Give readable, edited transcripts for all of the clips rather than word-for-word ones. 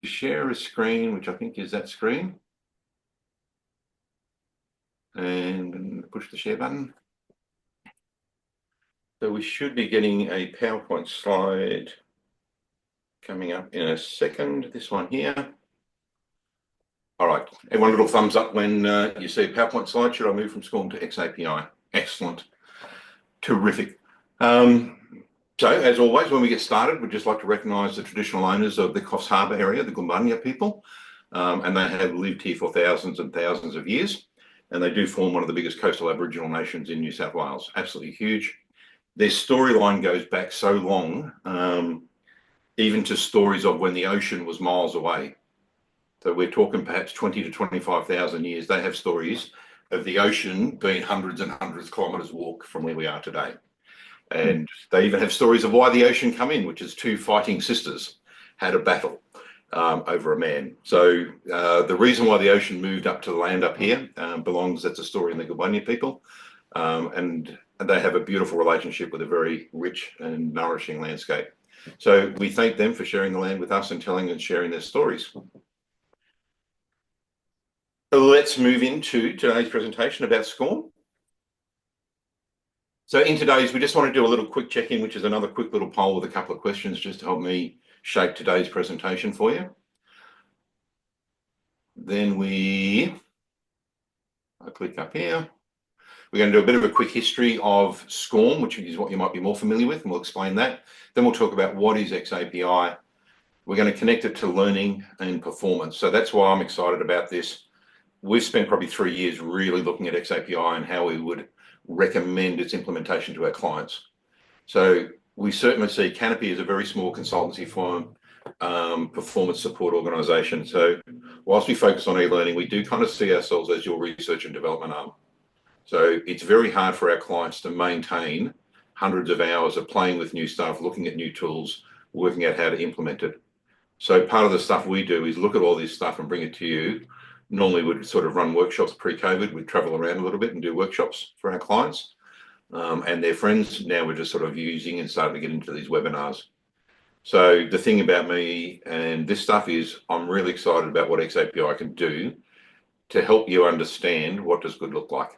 share a screen, which I think is that screen, and push the share button. So we should be getting a PowerPoint slide coming up in a second. This one here. All right, everyone, little thumbs up when you see a PowerPoint slide. Should I move from SCORM to xAPI? Excellent. Terrific. So, as always, when we get started, we'd just like to recognise the traditional owners of the Coffs Harbour area, the Gumbanya people, and they have lived here for thousands and thousands of years, and they do form one of the biggest coastal Aboriginal nations in New South Wales. Absolutely huge. Their storyline goes back so long, even to stories of when the ocean was miles away. So we're talking perhaps 20 to 25,000 years. They have stories of the ocean being hundreds and hundreds of kilometres walk from where we are today. And they even have stories of why the ocean come in, which is two fighting sisters had a battle over a man. So the reason why the ocean moved up to the land up here that's a story in the Gumbanya people. And they have a beautiful relationship with a very rich and nourishing landscape. So we thank them for sharing the land with us and telling and sharing their stories. Let's move into today's presentation about SCORM. So in today's, we just want to do a little quick check-in, which is another quick little poll with a couple of questions just to help me shape today's presentation for you. Then I click up here. We're going to do a bit of a quick history of SCORM, which is what you might be more familiar with, and we'll explain that. Then we'll talk about what is xAPI. We're going to connect it to learning and performance. So that's why I'm excited about this. We've spent probably 3 years really looking at xAPI and how we would recommend its implementation to our clients. So we certainly see Canopi as a very small consultancy firm, performance support organisation. So whilst we focus on e-learning, we do kind of see ourselves as your research and development arm. So it's very hard for our clients to maintain hundreds of hours of playing with new stuff, looking at new tools, working out how to implement it. So part of the stuff we do is look at all this stuff and bring it to you. Normally we'd sort of run workshops pre-COVID. We'd travel around a little bit and do workshops for our clients and their friends. Now we're just sort of using and starting to get into these webinars. So the thing about me and this stuff is I'm really excited about what xAPI can do to help you understand what does good look like,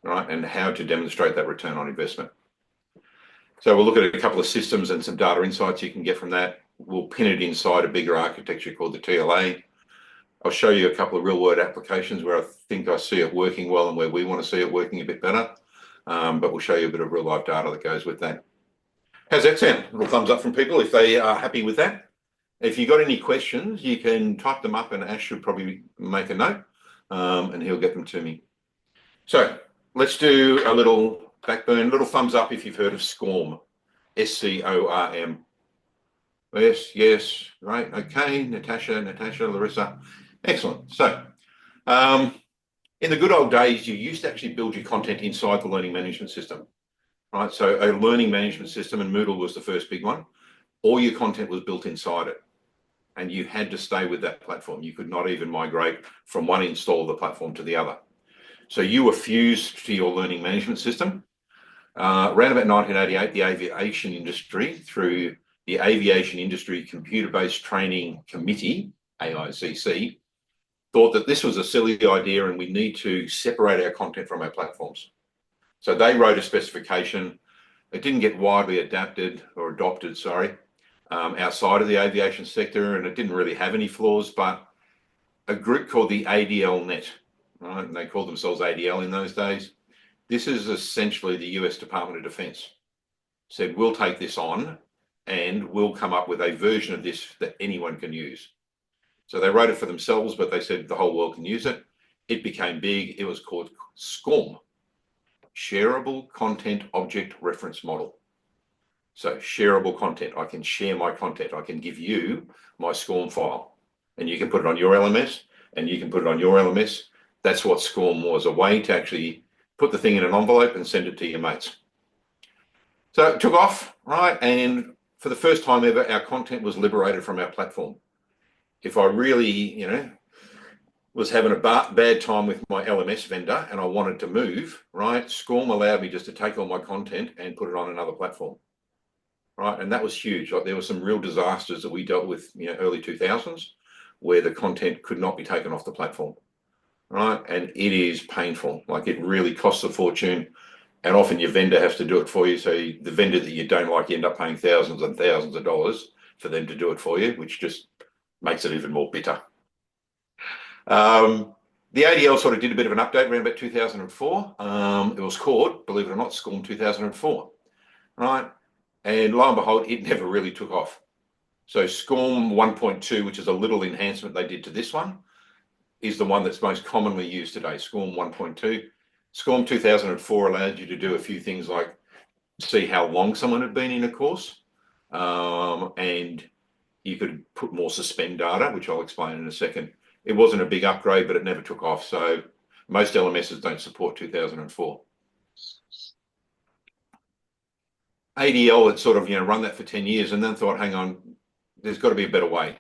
right? And how to demonstrate that return on investment. So we'll look at a couple of systems and some data insights you can get from that. We'll pin it inside a bigger architecture called the TLA. I'll show you a couple of real world applications where I think I see it working well and where we want to see it working a bit better. But we'll show you a bit of real life data that goes with that. How's that sound? A little thumbs up from people if they are happy with that. If you've got any questions, you can type them up and Ash should probably make a note and he'll get them to me. So let's do a little backburn, little thumbs up if you've heard of SCORM, SCORM. Yes, right, okay, Natasha, Larissa. Excellent. So, in the good old days, you used to actually build your content inside the learning management system, right? So a learning management system, and Moodle was the first big one. All your content was built inside it, and you had to stay with that platform. You could not even migrate from one install of the platform to the other. So you were fused to your learning management system. Around about 1988, the aviation industry, through the Aviation Industry Computer-Based Training Committee, AICC, thought that this was a silly idea and we need to separate our content from our platforms. So they wrote a specification. It didn't get widely adopted outside of the aviation sector, and it didn't really have any flaws, but a group called the ADL-net, right, and they called themselves ADL in those days. This is essentially the US Department of Defense. Said, we'll take this on and we'll come up with a version of this that anyone can use. So they wrote it for themselves, but they said the whole world can use it. It became big. It was called SCORM, Shareable Content Object Reference Model. So shareable content, I can share my content. I can give you my SCORM file and you can put it on your LMS and you can put it on your LMS. That's what SCORM was, a way to actually put the thing in an envelope and send it to your mates. So it took off, right? And for the first time ever, our content was liberated from our platform. If I really, was having a bad time with my LMS vendor and I wanted to move, right, SCORM allowed me just to take all my content and put it on another platform, right? And that was huge. Like there were some real disasters that we dealt with, early 2000s, where the content could not be taken off the platform, right? And it is painful. Like it really costs a fortune, and often your vendor has to do it for you. So the vendor that you don't like, you end up paying thousands and thousands of dollars for them to do it for you, which just makes it even more bitter. The ADL sort of did a bit of an update around about 2004. It was called, believe it or not, SCORM 2004, right? And lo and behold, it never really took off. So SCORM 1.2, which is a little enhancement they did to this one, is the one that's most commonly used today, SCORM 1.2. SCORM 2004 allowed you to do a few things like see how long someone had been in a course, and you could put more suspend data, which I'll explain in a second. It wasn't a big upgrade, but it never took off. So most LMSs don't support 2004. ADL had sort of run that for 10 years and then thought, hang on, there's got to be a better way.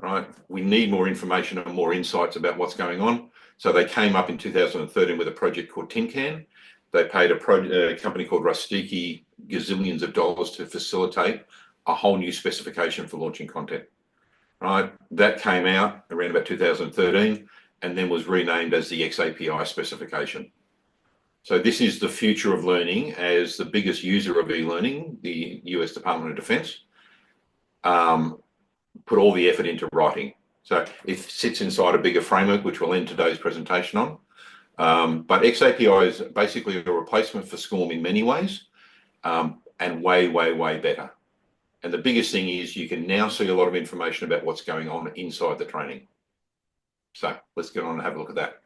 Right? We need more information and more insights about what's going on. So they came up in 2013 with a project called Tin Can. They paid a company called Rustiki gazillions of dollars to facilitate a whole new specification for launching content. Right? That came out around about 2013 and then was renamed as the xAPI specification. So this is the future of learning. As the biggest user of e-learning, the US Department of Defense put all the effort into writing. So it sits inside a bigger framework, which we'll end today's presentation on. But xAPI is basically a replacement for SCORM in many ways, and way, way, way better. And the biggest thing is you can now see a lot of information about what's going on inside the training. So let's get on and have a look at that.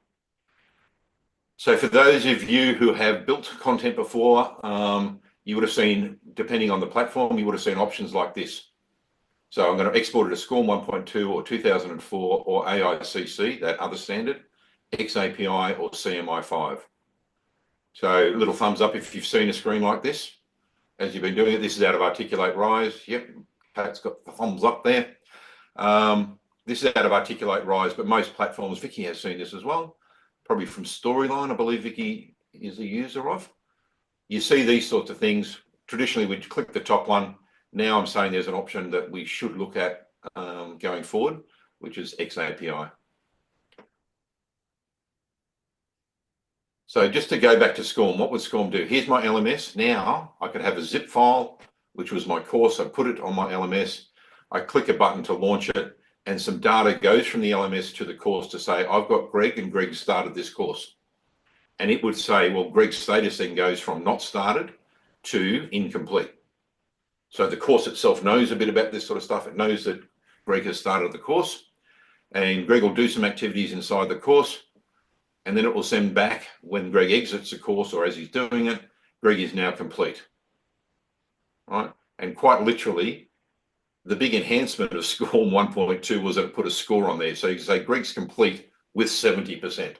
So for those of you who have built content before, you would have seen, depending on the platform, you would have seen options like this. So I'm going to export it to SCORM 1.2 or 2004 or AICC, that other standard, xAPI or CMI5. So little thumbs up if you've seen a screen like this as you've been doing it. This is out of Articulate Rise. Yep, Pat's got the thumbs up there. This is out of Articulate Rise, but most platforms, Vicky has seen this as well, probably from Storyline, I believe Vicky is a user of. You see these sorts of things. Traditionally, we'd click the top one. Now I'm saying there's an option that we should look at going forward, which is xAPI. So just to go back to SCORM, what would SCORM do? Here's my LMS. Now I could have a zip file, which was my course. I put it on my LMS. I click a button to launch it, and some data goes from the LMS to the course to say, I've got Greg, and Greg started this course. And it would say, well, Greg's status then goes from not started to incomplete. So the course itself knows a bit about this sort of stuff. It knows that Greg has started the course, and Greg will do some activities inside the course, and then it will send back when Greg exits the course or as he's doing it, Greg is now complete. Right? And quite literally, the big enhancement of SCORM 1.2 was that it put a score on there. So you can say Greg's complete with 70%.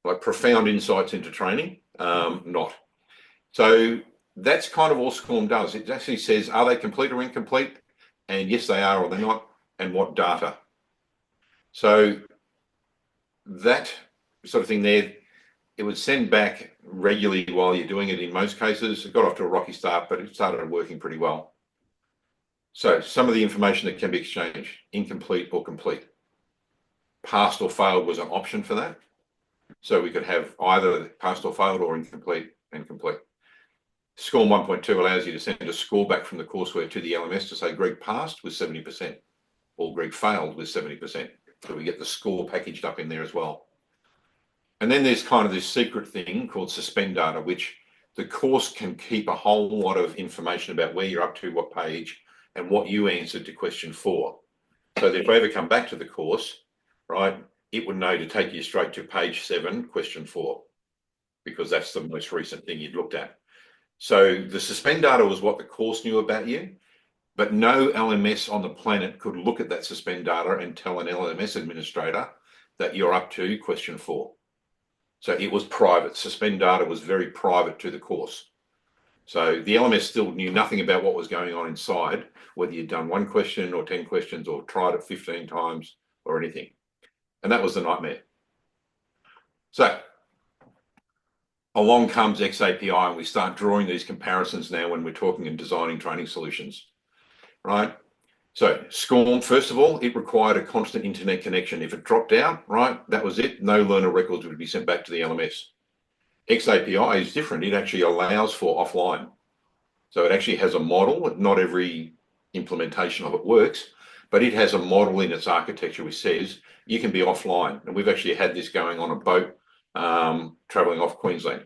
Like profound insights into training, not. So that's kind of all SCORM does. It actually says, are they complete or incomplete? And yes, they are or they're not, and what data. So that sort of thing there, it would send back regularly while you're doing it in most cases. It got off to a rocky start, but it started working pretty well. So some of the information that can be exchanged, incomplete or complete. Passed or failed was an option for that. So we could have either passed or failed or incomplete and complete. SCORM 1.2 allows you to send a score back from the courseware to the LMS to say Greg passed with 70% or Greg failed with 70%. So we get the score packaged up in there as well. And then there's kind of this secret thing called suspend data, which the course can keep a whole lot of information about where you're up to, what page, and what you answered to question 4. So that if I ever come back to the course, right, it would know to take you straight to page 7, question 4, because that's the most recent thing you'd looked at. So the suspend data was what the course knew about you, but no LMS on the planet could look at that suspend data and tell an LMS administrator that you're up to question 4. So it was private. Suspend data was very private to the course. So the LMS still knew nothing about what was going on inside, whether you'd done 1 question or 10 questions or tried it 15 times or anything. And that was the nightmare. So along comes xAPI, and we start drawing these comparisons now when we're talking and designing training solutions, right? So SCORM, first of all, it required a constant internet connection. If it dropped out, right, that was it. No learner records would be sent back to the LMS. xAPI is different. It actually allows for offline. So it actually has a model. Not every implementation of it works, but it has a model in its architecture which says you can be offline. And we've actually had this going on a boat traveling off Queensland.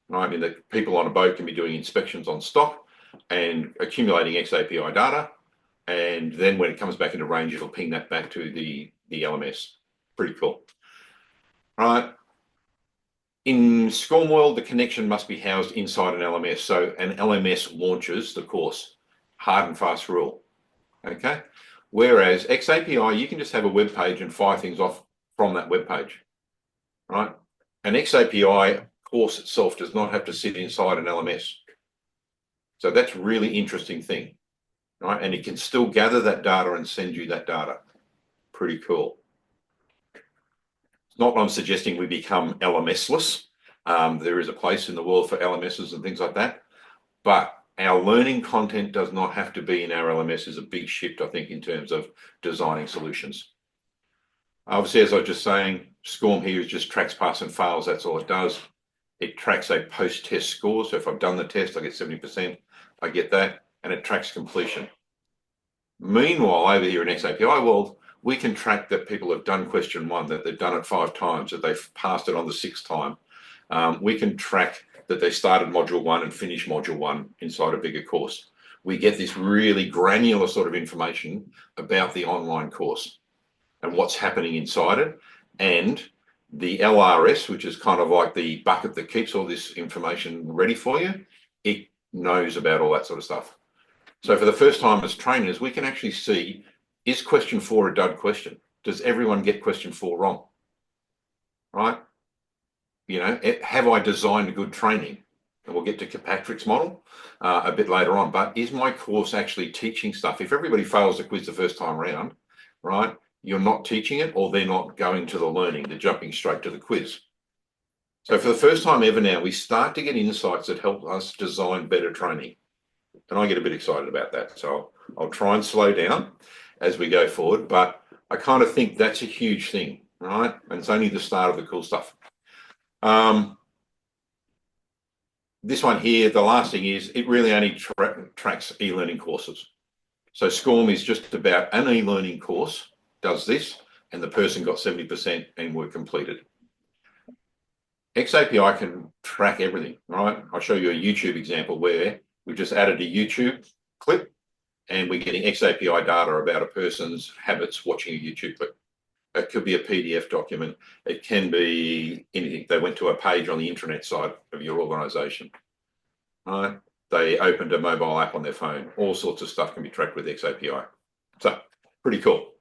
Right? I mean, the people on a boat can be doing inspections on stock and accumulating xAPI data. And then when it comes back into range, it'll ping that back to the LMS. Pretty cool. Right. In SCORM world, the connection must be housed inside an LMS. So an LMS launches the course, hard and fast rule. Okay. Whereas xAPI, you can just have a web page and fire things off from that web page. Right. An xAPI course itself does not have to sit inside an LMS. So that's a really interesting thing. Right, and it can still gather that data and send you that data. Pretty cool. It's not what I'm suggesting we become LMS-less. There is a place in the world for LMSs and things like that, but our learning content does not have to be in our LMS. Is a big shift, I think, in terms of designing solutions. Obviously, as I was just saying, SCORM here is just tracks pass and fails. That's all it does. It tracks a post-test score. So if I've done the test, I get 70%. I get that. And it tracks completion. Meanwhile, over here in xAPI world, we can track that people have done question 1, that they've done it 5 times, that they've passed it on the 6th time. We can track that they started module 1 and finished module 1 inside a bigger course. We get this really granular sort of information about the online course and what's happening inside it. And the LRS, which is kind of like the bucket that keeps all this information ready for you, it knows about all that sort of stuff. So for the first time as trainers, we can actually see, is question 4 a dud question? Does everyone get question 4 wrong? Right? You know, have I designed a good training? And we'll get to Kirkpatrick's model a bit later on, but is my course actually teaching stuff? If everybody fails the quiz the first time around, right, you're not teaching it, or they're not going to the learning, they're jumping straight to the quiz. So for the first time ever now, we start to get insights that help us design better training. And I get a bit excited about that. So I'll try and slow down as we go forward, but I kind of think that's a huge thing, right? And it's only the start of the cool stuff. This one here, the last thing is it really only tracks e-learning courses. So SCORM is just about an e-learning course, does this, and the person got 70% and were completed. xAPI can track everything, right? I'll show you a YouTube example where we've just added a YouTube clip and we're getting xAPI data about a person's habits watching a YouTube clip. It could be a PDF document. It can be anything. They went to a page on the intranet side of your organization, right? They opened a mobile app on their phone. All sorts of stuff can be tracked with xAPI. So pretty cool.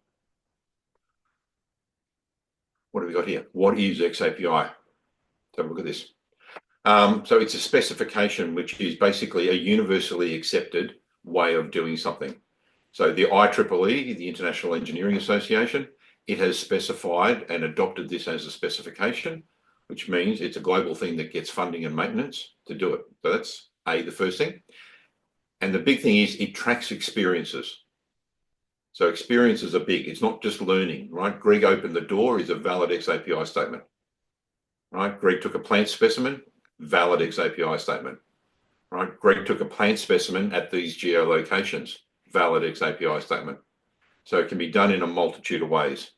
What have we got here? What is xAPI? Let's have a look at this. So it's a specification which is basically a universally accepted way of doing something. So the IEEE, the International Engineering Association, it has specified and adopted this as a specification, which means it's a global thing that gets funding and maintenance to do it. So that's the first thing. And the big thing is it tracks experiences. So experiences are big. It's not just learning, right? Greg opened the door is a valid xAPI statement, right? Greg took a plant specimen, valid xAPI statement, right? Greg took a plant specimen at these geolocations, valid xAPI statement. So it can be done in a multitude of ways,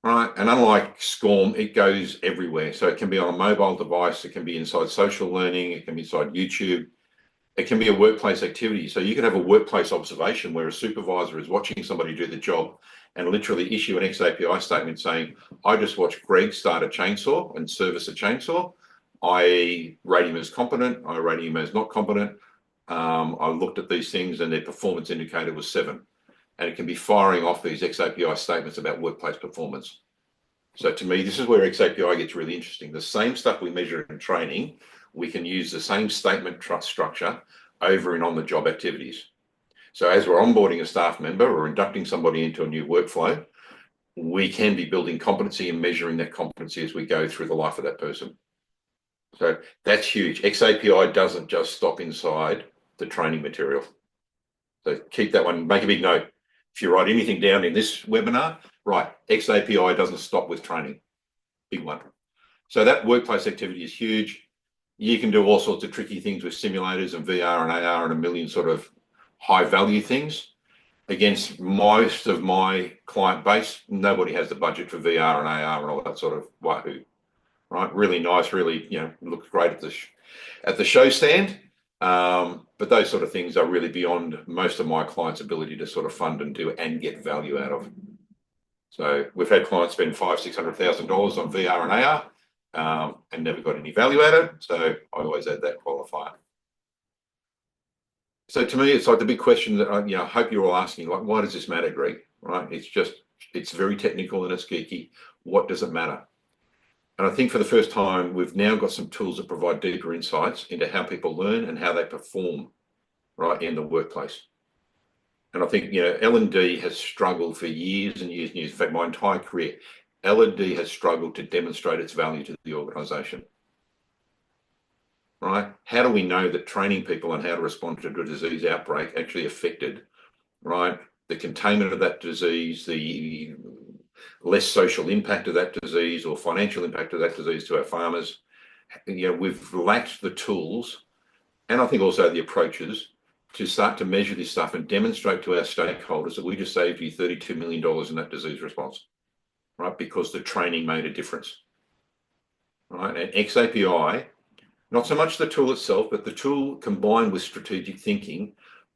right? And unlike SCORM, it goes everywhere. So it can be on a mobile device, it can be inside social learning, it can be inside YouTube, it can be a workplace activity. So you can have a workplace observation where a supervisor is watching somebody do the job and literally issue an xAPI statement saying, I just watched Greg start a chainsaw and service a chainsaw. I rate him as competent, I rate him as not competent. I looked at these things and their performance indicator was 7. And it can be firing off these xAPI statements about workplace performance. So to me, this is where xAPI gets really interesting. The same stuff we measure in training, we can use the same statement trust structure over and on the job activities. So as we're onboarding a staff member or inducting somebody into a new workflow, we can be building competency and measuring that competency as we go through the life of that person. So that's huge. xAPI doesn't just stop inside the training material. So keep that one, make a big note. If you write anything down in this webinar, right, xAPI doesn't stop with training. Big one. So that workplace activity is huge. You can do all sorts of tricky things with simulators and VR and AR and a million sort of high value things. Against most of my client base, nobody has the budget for VR and AR and all that sort of wahoo, right? Really nice, really, looks great at the show stand. But those sort of things are really beyond most of my clients' ability to sort of fund and do and get value out of. So we've had clients spend $500,000-$600,000 on VR and AR and never got any value out of it. So I always add that qualifier. So to me, it's like the big question that I hope you're all asking, like, why does this matter, Greg? Right? It's very technical and it's geeky. What does it matter? And I think for the first time, we've now got some tools that provide deeper insights into how people learn and how they perform, right, in the workplace. And I think, L&D has struggled for years and years and years. In fact, my entire career, L&D has struggled to demonstrate its value to the organisation. Right? How do we know that training people on how to respond to a disease outbreak actually affected, right, the containment of that disease, the less social impact of that disease or financial impact of that disease to our farmers? We've lacked the tools and I think also the approaches to start to measure this stuff and demonstrate to our stakeholders that we just saved you $32 million in that disease response, right? Because the training made a difference, right? And xAPI, not so much the tool itself, but the tool combined with strategic thinking,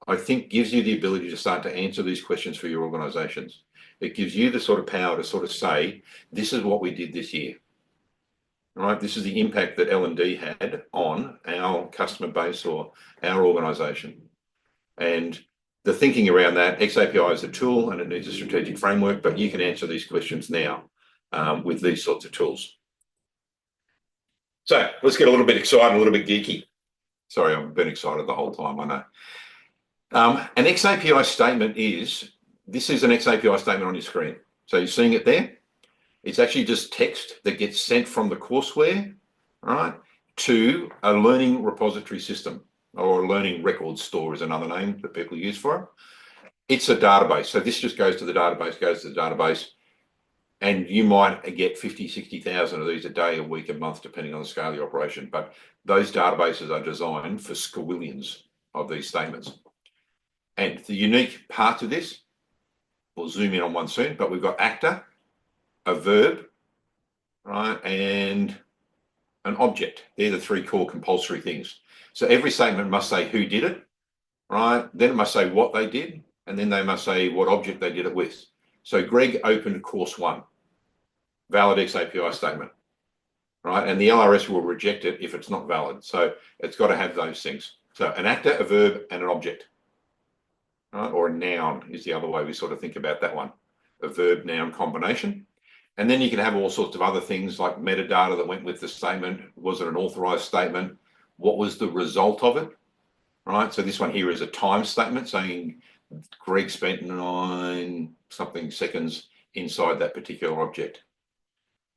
I think gives you the ability to start to answer these questions for your organizations. It gives you the sort of power to sort of say, this is what we did this year, right? This is the impact that L&D had on our customer base or our organization. And the thinking around that, xAPI is a tool and it needs a strategic framework, but you can answer these questions now with these sorts of tools. So let's get a little bit excited, a little bit geeky. Sorry, I've been excited the whole time, I know. An xAPI statement this is an xAPI statement on your screen. So you're seeing it there. It's actually just text that gets sent from the courseware, right, to a learning repository system, or a learning record store is another name that people use for it. It's a database. So this just goes to the database, and you might get 50, 60,000 of these a day, a week, a month, depending on the scale of your operation. But those databases are designed for squillions of these statements. And the unique part of this, we'll zoom in on one soon, but we've got actor, a verb, right, and an object. They're the three core compulsory things. So every statement must say who did it, right? Then it must say what they did, and then they must say what object they did it with. So Greg opened course 1, valid xAPI statement, right? And the LRS will reject it if it's not valid. So it's got to have those things. So an actor, a verb, and an object, right? Or a noun is the other way we sort of think about that one, a verb-noun combination. And then you can have all sorts of other things like metadata that went with the statement. Was it an authorized statement? What was the result of it, right? So this one here is a time statement saying Greg spent 9 something seconds inside that particular object.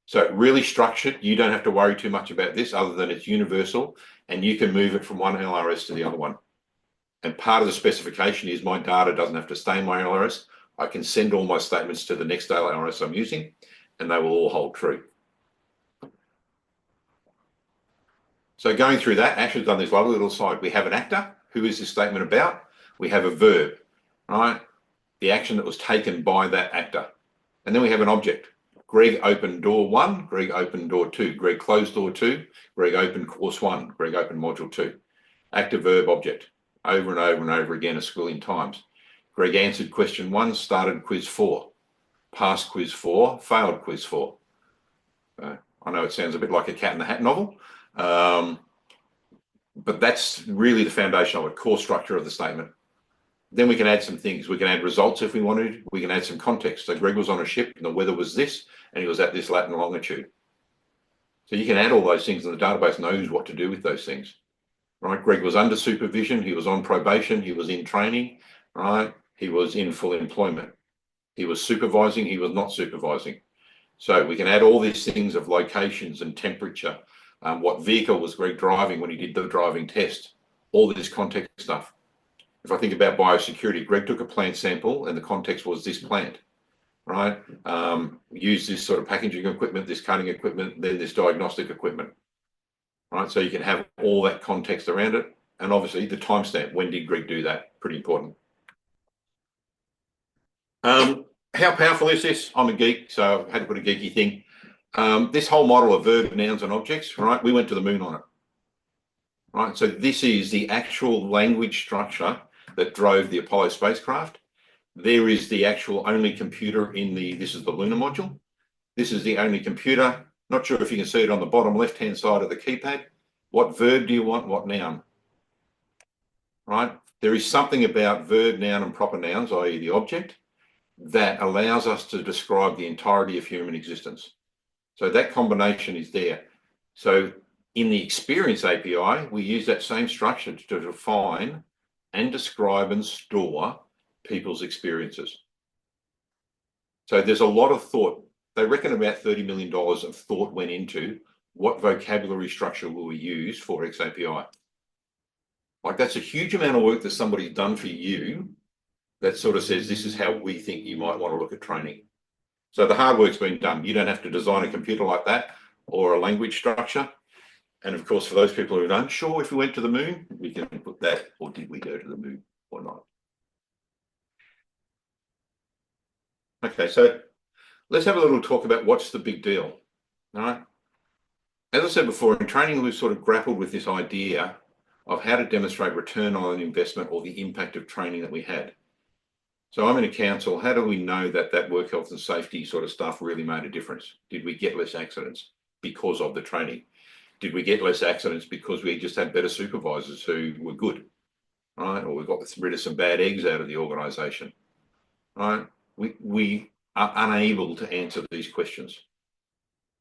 So really structured. You don't have to worry too much about this other than it's universal and you can move it from one LRS to the other one. And part of the specification is my data doesn't have to stay in my LRS. I can send all my statements to the next LRS I'm using and they will all hold true. So going through that, Ash has done this lovely little slide. We have an actor. Who is this statement about? We have a verb, right? The action that was taken by that actor. And then we have an object. Greg opened door 1, Greg opened door 2, Greg closed door 2, Greg opened course 1, Greg opened module 2. Actor, verb, object, over and over and over again a squillion times. Greg answered question 1, started quiz 4, passed quiz 4, failed quiz 4. I know it sounds a bit like a Cat in the Hat novel, but that's really the foundation of it, core structure of the statement. Then we can add some things. We can add results if we wanted. We can add some context. So Greg was on a ship and the weather was this, and he was at this Latin longitude. So you can add all those things and the database knows what to do with those things, right? Greg was under supervision. He was on probation. He was in training, right? He was in full employment. He was supervising, he was not supervising. So we can add all these things of locations and temperature, what vehicle was Greg driving when he did the driving test, all this context stuff. If I think about biosecurity, Greg took a plant sample and the context was this plant, right? Use this sort of packaging equipment, this cutting equipment, then this diagnostic equipment, right? So you can have all that context around it. And obviously the timestamp, when did Greg do that? Pretty important. How powerful is this? I'm a geek, so I had to put a geeky thing. This whole model of verb, nouns, and objects, right? We went to the moon on it, right? So this is the actual language structure that drove the Apollo spacecraft. There is the actual only computer in this is the lunar module. This is the only computer. Not sure if you can see it on the bottom left-hand side of the keypad. What verb do you want? What noun? Right? There is something about verb, noun, and proper nouns, i.e. the object, that allows us to describe the entirety of human existence. So that combination is there. So in the experience API, we use that same structure to define and describe and store people's experiences. So there's a lot of thought. They reckon about $30 million of thought went into what vocabulary structure will we use for xAPI. Like, that's a huge amount of work that somebody's done for you that sort of says, this is how we think you might want to look at training. So the hard work's been done. You don't have to design a computer like that or a language structure. And of course, for those people who aren't sure if we went to the moon, we can put that, or did we go to the moon or not? Okay, so let's have a little talk about what's the big deal, all right? As I said before, in training, we've sort of grappled with this idea of how to demonstrate return on investment or the impact of training that we had. So I'm in a council. How do we know that that work health and safety sort of stuff really made a difference? Did we get less accidents because of the training? Did we get less accidents because we just had better supervisors who were good, right? Or we got rid of some bad eggs out of the organisation, right? We are unable to answer these questions,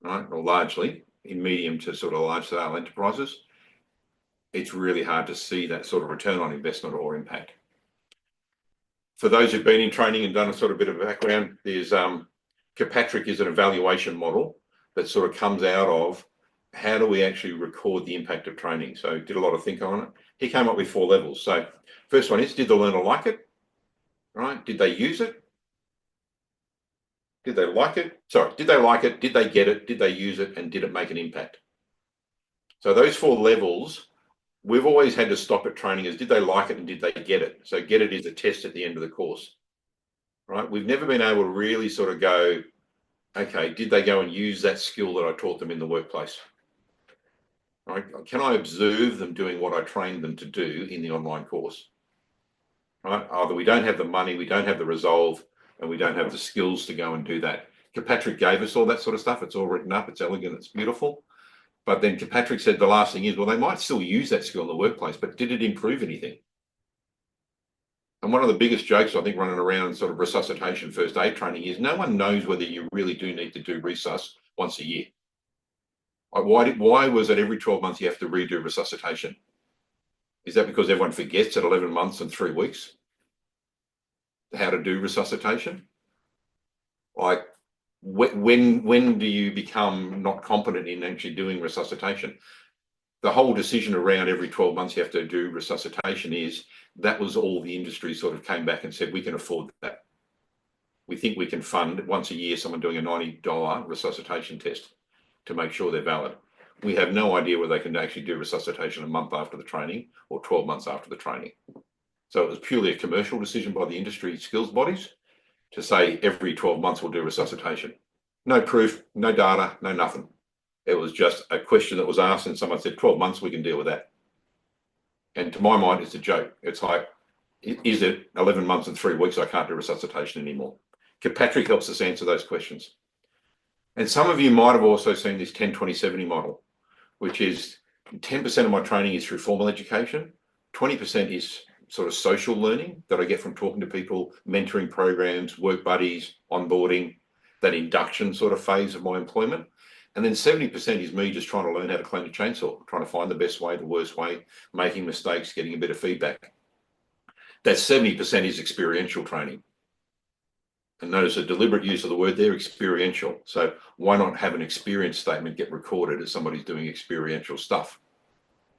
right? Or largely in medium to sort of large scale enterprises, it's really hard to see that sort of return on investment or impact. For those who've been in training and done a sort of bit of a background, there's Kirkpatrick is an evaluation model that sort of comes out of how do we actually record the impact of training. So did a lot of thinking on it. He came up with 4 levels. So first one is, did the learner like it? Right? Did they use it? Did they like it? Sorry, did they like it? Did they get it? Did they use it? And did it make an impact? So those 4 levels, we've always had to stop at training as did they like it and did they get it? So get it is a test at the end of the course, right? We've never been able to really sort of go, okay, did they go and use that skill that I taught them in the workplace? Right? Can I observe them doing what I trained them to do in the online course? Right? Either we don't have the money, we don't have the resolve, and we don't have the skills to go and do that. Kirkpatrick gave us all that sort of stuff. It's all written up. It's elegant. It's beautiful. But then Kirkpatrick said the last thing is, well, they might still use that skill in the workplace, but did it improve anything? And one of the biggest jokes, I think, running around sort of resuscitation first aid training is no one knows whether you really do need to do resus once a year. Why was it every 12 months you have to redo resuscitation? Is that because everyone forgets at 11 months and 3 weeks how to do resuscitation? Like, when do you become not competent in actually doing resuscitation? The whole decision around every 12 months you have to do resuscitation is that was all the industry sort of came back and said, we can afford that. We think we can fund once a year someone doing a $90 resuscitation test to make sure they're valid. We have no idea whether they can actually do resuscitation a month after the training or 12 months after the training. So it was purely a commercial decision by the industry skills bodies to say every 12 months we'll do resuscitation. No proof, no data, no nothing. It was just a question that was asked and someone said 12 months we can deal with that. And to my mind, it's a joke. It's like, is it 11 months and 3 weeks I can't do resuscitation anymore? Kirkpatrick helps us answer those questions. And some of you might have also seen this 10-20-70 model, which is 10% of my training is through formal education, 20% is sort of social learning that I get from talking to people, mentoring programs, work buddies, onboarding, that induction sort of phase of my employment. And then 70% is me just trying to learn how to clean a chainsaw, trying to find the best way, the worst way, making mistakes, getting a bit of feedback. That 70% is experiential training. And notice a deliberate use of the word there, experiential. So why not have an experience statement get recorded as somebody's doing experiential stuff?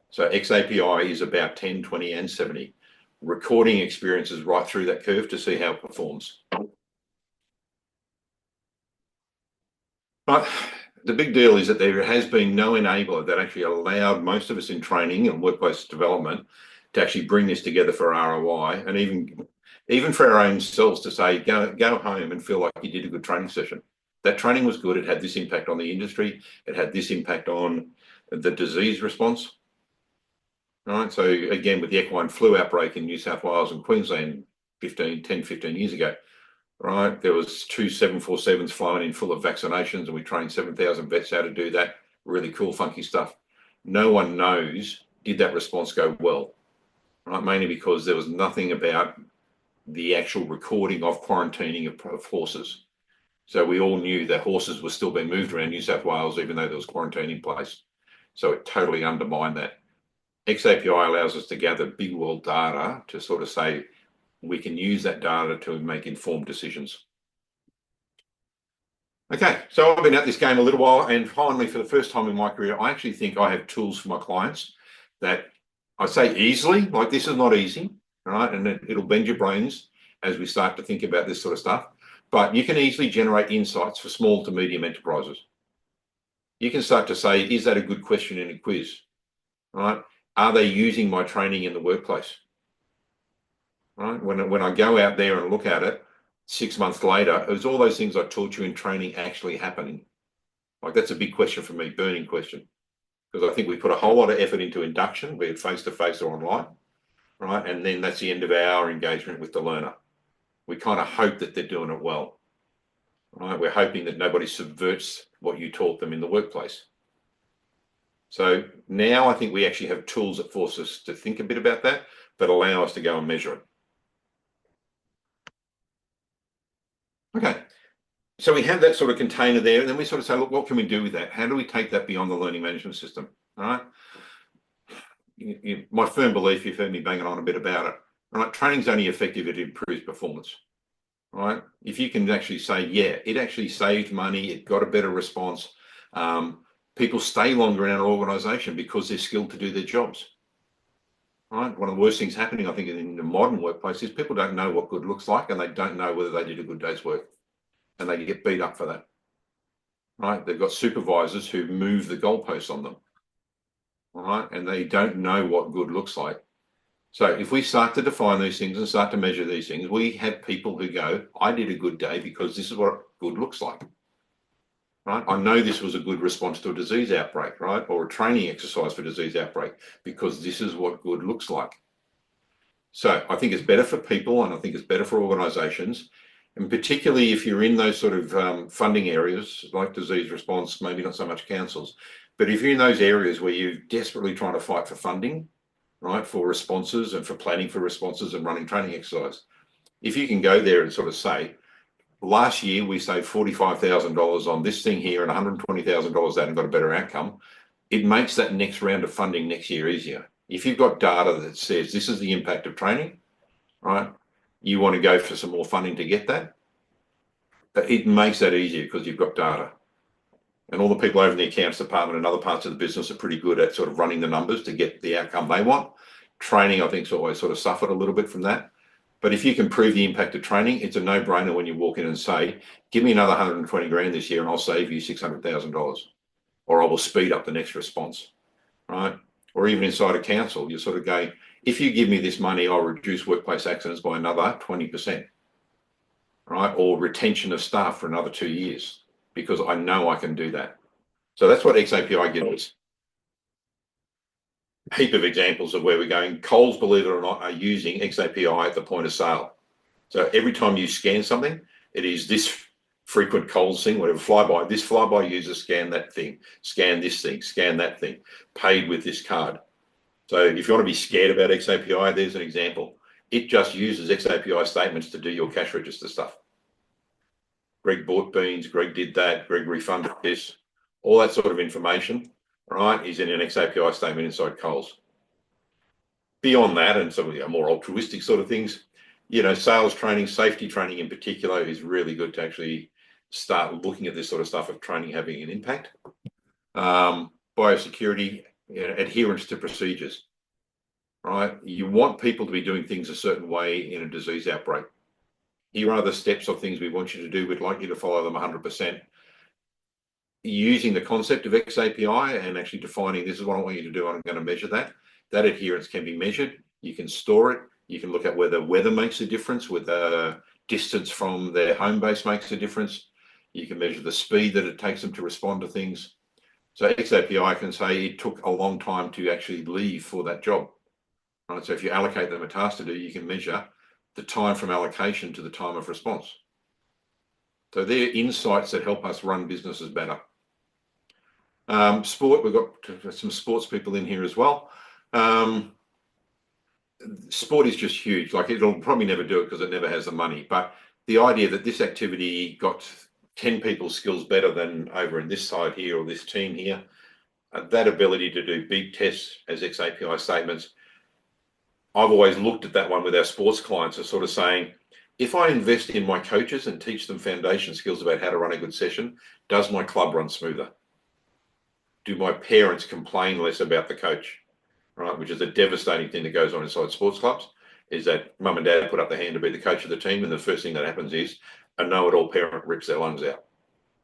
So xAPI is about 10, 20, and 70. Recording experiences right through that curve to see how it performs. But the big deal is that there has been no enabler that actually allowed most of us in training and workplace development to actually bring this together for ROI, and even for our own selves to say, go home and feel like you did a good training session. That training was good. It had this impact on the industry. It had this impact on the disease response. Right. So again, with the equine flu outbreak in New South Wales and Queensland 10, 15 years ago, right, there was 2 747s flying in full of vaccinations, and we trained 7,000 vets how to do that. Really cool, funky stuff. No one knows, did that response go well? Right, mainly because there was nothing about the actual recording of quarantining of horses. So we all knew that horses were still being moved around New South Wales, even though there was quarantine in place. So it totally undermined that. xAPI allows us to gather big world data to sort of say we can use that data to make informed decisions. Okay, so I've been at this game a little while, and finally, for the first time in my career, I actually think I have tools for my clients that I say easily, like this is not easy, right? And it'll bend your brains as we start to think about this sort of stuff. But you can easily generate insights for small to medium enterprises. You can start to say, is that a good question in a quiz, right? Are they using my training in the workplace? Right? When I go out there and look at it 6 months later, is all those things I taught you in training actually happening? Like, that's a big question for me, burning question. Because I think we put a whole lot of effort into induction, be it face-to-face or online, right? And then that's the end of our engagement with the learner. We kind of hope that they're doing it well, right? We're hoping that nobody subverts what you taught them in the workplace. So now I think we actually have tools that force us to think a bit about that, but allow us to go and measure it. Okay, so we have that sort of container there, and then we sort of say, look, what can we do with that? How do we take that beyond the learning management system? All right. My firm belief, you've heard me banging on a bit about it, all right, training's only effective if it improves performance. Right? If you can actually say, yeah, it actually saved money, it got a better response, people stay longer in an organization because they're skilled to do their jobs. Right? One of the worst things happening, I think, in the modern workplace is people don't know what good looks like, and they don't know whether they did a good day's work, and they get beat up for that. Right? They've got supervisors who move the goalposts on them. All right? And they don't know what good looks like. So if we start to define these things and start to measure these things, we have people who go, I did a good day because this is what good looks like. Right? I know this was a good response to a disease outbreak, right? Or a training exercise for disease outbreak, because this is what good looks like. So I think it's better for people, and I think it's better for organizations, and particularly if you're in those sort of funding areas like disease response, maybe not so much councils, but if you're in those areas where you're desperately trying to fight for funding, right, for responses and for planning for responses and running training exercise, if you can go there and sort of say, last year we saved $45,000 on this thing here and $120,000 that and got a better outcome, it makes that next round of funding next year easier. If you've got data that says this is the impact of training, right, you want to go for some more funding to get that, it makes that easier because you've got data. And all the people over in the accounts department and other parts of the business are pretty good at sort of running the numbers to get the outcome they want. Training, I think, has always sort of suffered a little bit from that. But if you can prove the impact of training, it's a no-brainer when you walk in and say, give me another 120 grand this year and I'll save you $600,000, or I will speed up the next response, right? Or even inside a council, you're sort of going, if you give me this money, I'll reduce workplace accidents by another 20%, right? Or retention of staff for another 2 years, because I know I can do that. So that's what xAPI gives us. A heap of examples of where we're going. Coles, believe it or not, are using xAPI at the point of sale. So every time you scan something, it is this frequent Coles thing, whatever, flyby. This flyby user scan that thing, scan this thing, scan that thing, paid with this card. So if you want to be scared about xAPI, there's an example. It just uses xAPI statements to do your cash register stuff. Greg bought beans, Greg did that, Greg refunded this, all that sort of information, right, is in an xAPI statement inside Coles. Beyond that, and some of the more altruistic sort of things, Sales training, safety training in particular is really good to actually start looking at this sort of stuff of training having an impact. Biosecurity, adherence to procedures, right? You want people to be doing things a certain way in a disease outbreak. Here are the steps of things we want you to do. We'd like you to follow them 100%. Using the concept of xAPI and actually defining this is what I want you to do, I'm going to measure that. That adherence can be measured. You can store it. You can look at whether weather makes a difference, whether distance from their home base makes a difference. You can measure the speed that it takes them to respond to things. So xAPI can say it took a long time to actually leave for that job. Right? So if you allocate them a task to do, you can measure the time from allocation to the time of response. So they're insights that help us run businesses better. Sport, we've got some sports people in here as well. Sport is just huge. Like, it'll probably never do it because it never has the money. But the idea that this activity got 10 people's skills better than over in this side here or this team here, that ability to do beep tests as xAPI statements, I've always looked at that one with our sports clients as sort of saying, if I invest in my coaches and teach them foundation skills about how to run a good session, does my club run smoother? Do my parents complain less about the coach? Right, which is a devastating thing that goes on inside sports clubs, is that mum and dad put up their hand to be the coach of the team, and the first thing that happens is a know-it-all parent rips their lungs out,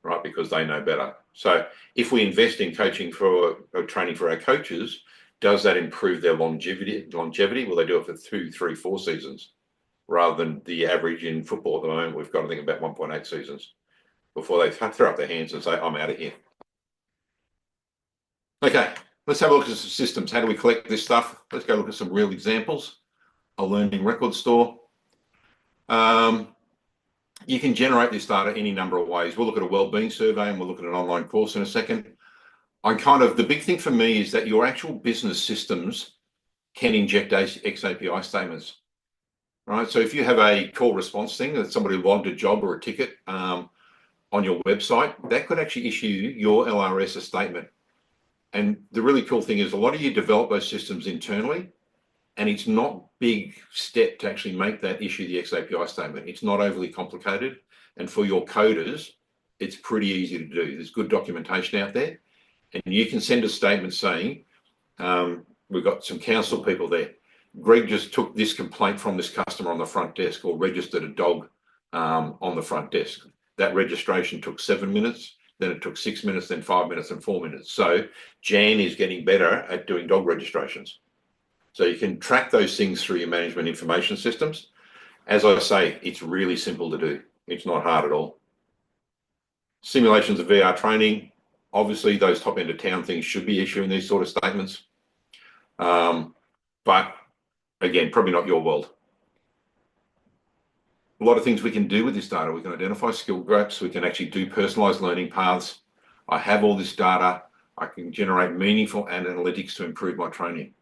right, because they know better. So if we invest in coaching or training for our coaches, does that improve their longevity? Will they do it for 2, 3, 4 seasons rather than the average in football at the moment? We've got to think about 1.8 seasons before they throw up their hands and say, I'm out of here. Okay. Let's have a look at some systems. How do we collect this stuff? Let's go look at some real examples. A learning record store. You can generate this data any number of ways. We'll look at a wellbeing survey and we'll look at an online course in a second. The big thing for me is that your actual business systems can inject xAPI statements, right? So if you have a call response thing that somebody logged a job or a ticket on your website, that could actually issue your LRS a statement. And the really cool thing is a lot of you develop those systems internally, and it's not a big step to actually make that issue the xAPI statement. It's not overly complicated. And for your coders, it's pretty easy to do. There's good documentation out there. And you can send a statement saying, we've got some council people there. Greg just took this complaint from this customer on the front desk, or registered a dog on the front desk. That registration took 7 minutes. Then it took 6 minutes, then 5 minutes, and 4 minutes. So Jan is getting better at doing dog registrations. So you can track those things through your management information systems. As I say, it's really simple to do. It's not hard at all. Simulations of VR training. Obviously, those top end of town things should be issuing these sort of statements. But again, probably not your world. A lot of things we can do with this data. We can identify skill gaps. We can actually do personalized learning paths. I have all this data. I can generate meaningful analytics to improve my training.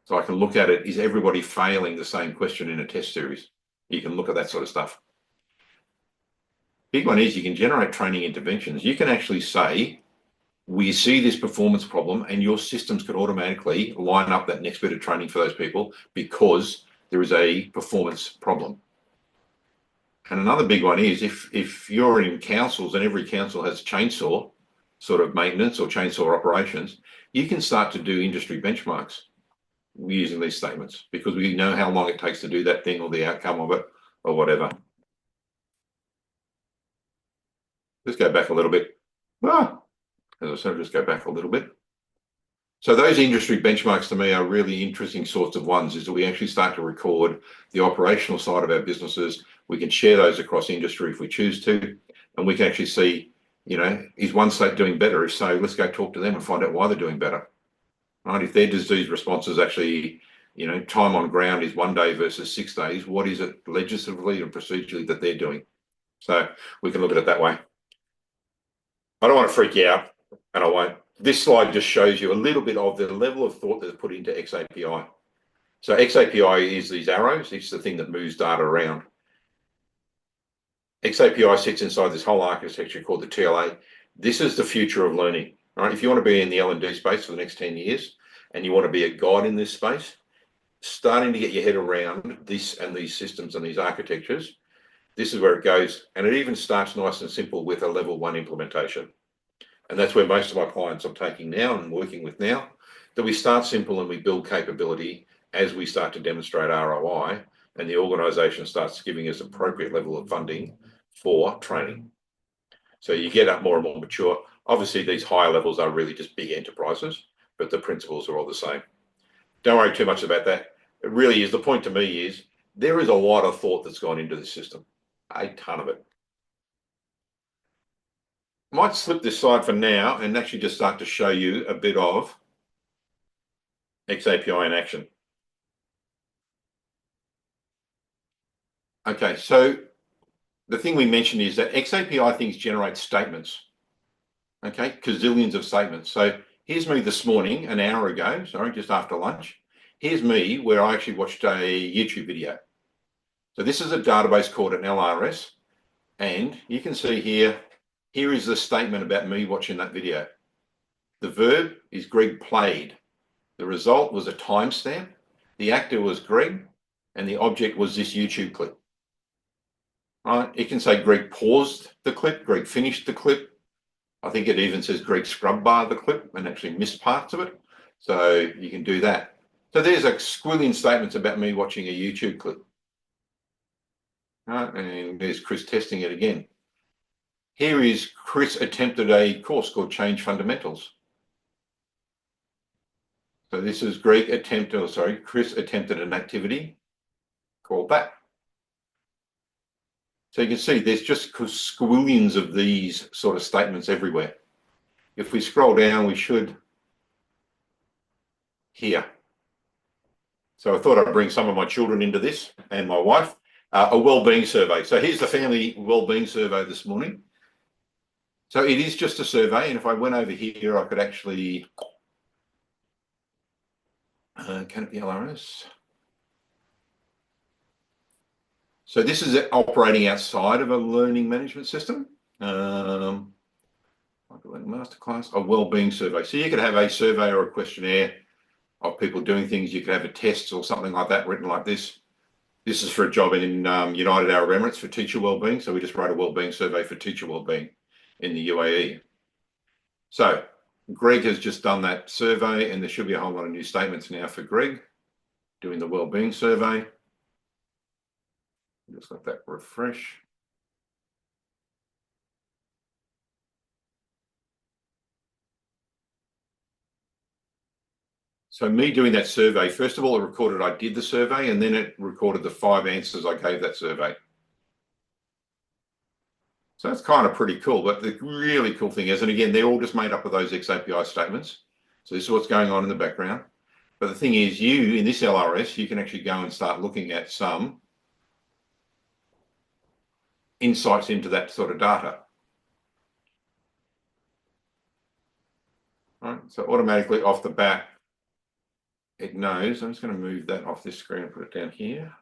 So I can look at it. Is everybody failing the same question in a test series? You can look at that sort of stuff. Big one is you can generate training interventions. You can actually say, we see this performance problem, and your systems could automatically line up that next bit of training for those people because there is a performance problem. And another big one is if you're in councils and every council has chainsaw sort of maintenance or chainsaw operations, you can start to do industry benchmarks using these statements because we know how long it takes to do that thing or the outcome of it or whatever. Let's go back a little bit. As I said, just go back a little bit. So those industry benchmarks to me are really interesting sorts of ones, is that we actually start to record the operational side of our businesses. We can share those across industry if we choose to, and we can actually see, is one state doing better? If so, let's go talk to them and find out why they're doing better. Right? If their disease response is actually, time on ground is 1 day versus 6 days, what is it legislatively and procedurally that they're doing? So we can look at it that way. I don't want to freak you out, and I won't. This slide just shows you a little bit of the level of thought that's put into xAPI. So xAPI is these arrows. It's the thing that moves data around. xAPI sits inside this whole architecture called the TLA. This is the future of learning. Right? If you want to be in the L&D space for the next 10 years and you want to be a god in this space, starting to get your head around this and these systems and these architectures, this is where it goes. And it even starts nice and simple with a level 1 implementation. And that's where most of my clients I'm taking now and working with now, that we start simple and we build capability as we start to demonstrate ROI, and the organisation starts giving us appropriate level of funding for training. So you get up more and more mature. Obviously, these higher levels are really just big enterprises, but the principles are all the same. Don't worry too much about that. It really is, the point to me is, there is a lot of thought that's gone into this system, a ton of it. Might slip this slide for now and actually just start to show you a bit of xAPI in action. Okay, so the thing we mentioned is that xAPI things generate statements. Okay, gazillions of statements. So here's me this morning, an hour ago, sorry, just after lunch. Here's me where I actually watched a YouTube video. So this is a database called an LRS, and you can see here is the statement about me watching that video. The verb is Greg played. The result was a timestamp. The actor was Greg, and the object was this YouTube clip. Right? It can say Greg paused the clip, Greg finished the clip. I think it even says Greg scrub bar the clip and actually missed parts of it. So you can do that. So there's a squillion statements about me watching a YouTube clip. Right? And there's Chris testing it again. Here is Chris attempted a course called Change Fundamentals. So this is Chris attempted an activity called that. So you can see there's just squillions of these sort of statements everywhere. If we scroll down, we should here. So I thought I'd bring some of my children into this and my wife, a wellbeing survey. So here's the family wellbeing survey this morning. So it is just a survey, and if I went over here, I could actually Canopi LRS. So this is operating outside of a learning management system. Masterclass, a wellbeing survey. So you could have a survey or a questionnaire of people doing things. You could have a test or something like that written like this. This is for a job in United Arab Emirates for teacher wellbeing. So we just wrote a wellbeing survey for teacher wellbeing in the UAE. So Greg has just done that survey, and there should be a whole lot of new statements now for Greg doing the wellbeing survey. Just let that refresh. So me doing that survey, first of all, it recorded I did the survey, and then it recorded the 5 answers I gave that survey. So that's kind of pretty cool. But the really cool thing is, and again, they're all just made up of those xAPI statements. So this is what's going on in the background. But the thing is, you, in this LRS, you can actually go and start looking at some insights into that sort of data. All right, so automatically off the bat, it knows. I'm just going to move that off this screen and put it down here.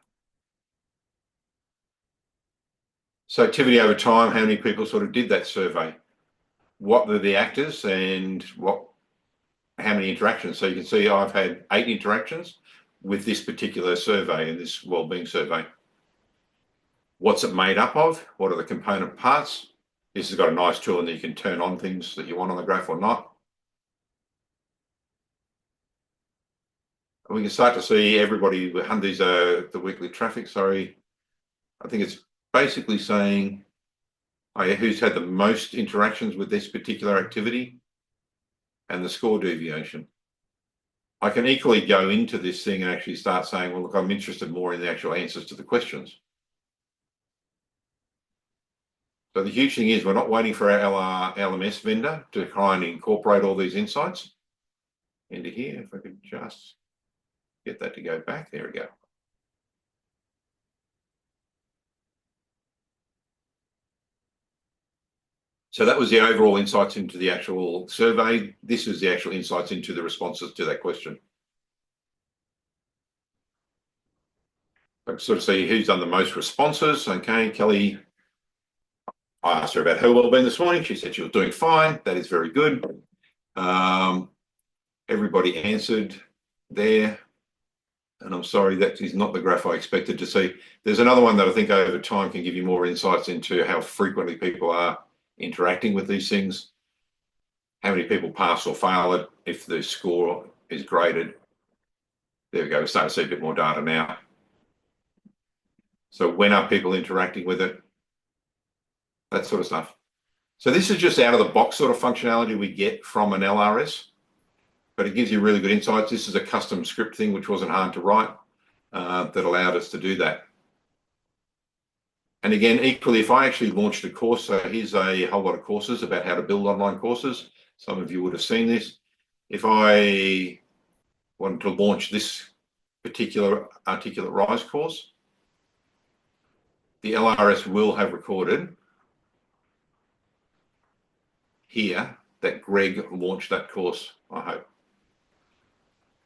So activity over time, how many people sort of did that survey? What were the actors and how many interactions? So you can see I've had 8 interactions with this particular survey and this wellbeing survey. What's it made up of? What are the component parts? This has got a nice tool and you can turn on things that you want on the graph or not. And we can start to see everybody, these are the weekly traffic, sorry. I think it's basically saying, oh yeah, who's had the most interactions with this particular activity and the score deviation. I can equally go into this thing and actually start saying, well, look, I'm interested more in the actual answers to the questions. So the huge thing is we're not waiting for our LMS vendor to try and incorporate all these insights into here. If I could just get that to go back, there we go. So that was the overall insights into the actual survey. This is the actual insights into the responses to that question. I can sort of see who's done the most responses. Okay, Kelly, I asked her about her wellbeing this morning. She said she was doing fine. That is very good. Everybody answered there. And I'm sorry, that is not the graph I expected to see. There's another one that I think over time can give you more insights into how frequently people are interacting with these things, how many people pass or fail it, if the score is graded. There we go, we're starting to see a bit more data now. So when are people interacting with it? That sort of stuff. So this is just out of the box sort of functionality we get from an LRS, but it gives you really good insights. This is a custom script thing, which wasn't hard to write, that allowed us to do that. And again, equally, if I actually launched a course, so here's a whole lot of courses about how to build online courses. Some of you would have seen this. If I wanted to launch this particular Articulate Rise course, the LRS will have recorded here that Greg launched that course, I hope.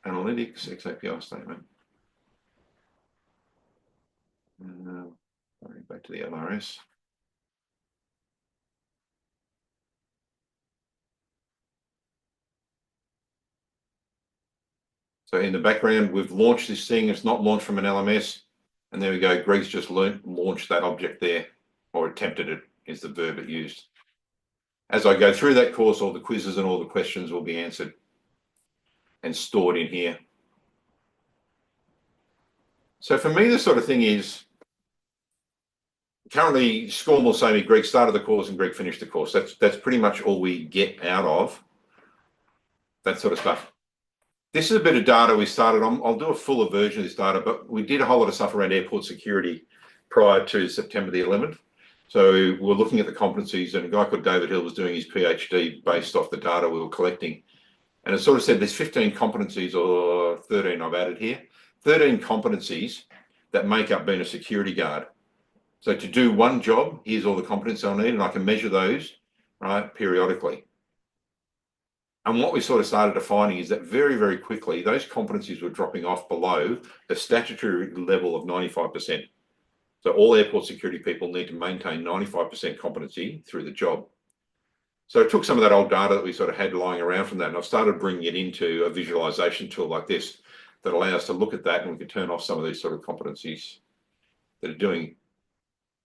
Analytics, xAPI statement. Back to the LRS. So in the background, we've launched this thing. It's not launched from an LMS. And there we go. Greg's just launched that object there, or attempted it is the verb it used. As I go through that course, all the quizzes and all the questions will be answered and stored in here. So for me, the sort of thing is, currently SCORM will say me, Greg started the course and Greg finished the course. That's pretty much all we get out of that sort of stuff. This is a bit of data we started on. I'll do a fuller version of this data, but we did a whole lot of stuff around airport security prior to September the 11th. So we're looking at the competencies, and a guy called David Hill was doing his PhD based off the data we were collecting. And it sort of said there's 15 competencies, or 13 I've added here, 13 competencies that make up being a security guard. So to do one job, here's all the competencies I'll need, and I can measure those, right, periodically. And what we sort of started defining is that very, very quickly, those competencies were dropping off below the statutory level of 95%. So all airport security people need to maintain 95% competency through the job. So I took some of that old data that we sort of had lying around from that, and I've started bringing it into a visualization tool like this that allows us to look at that, and we can turn off some of these sort of competencies that are doing.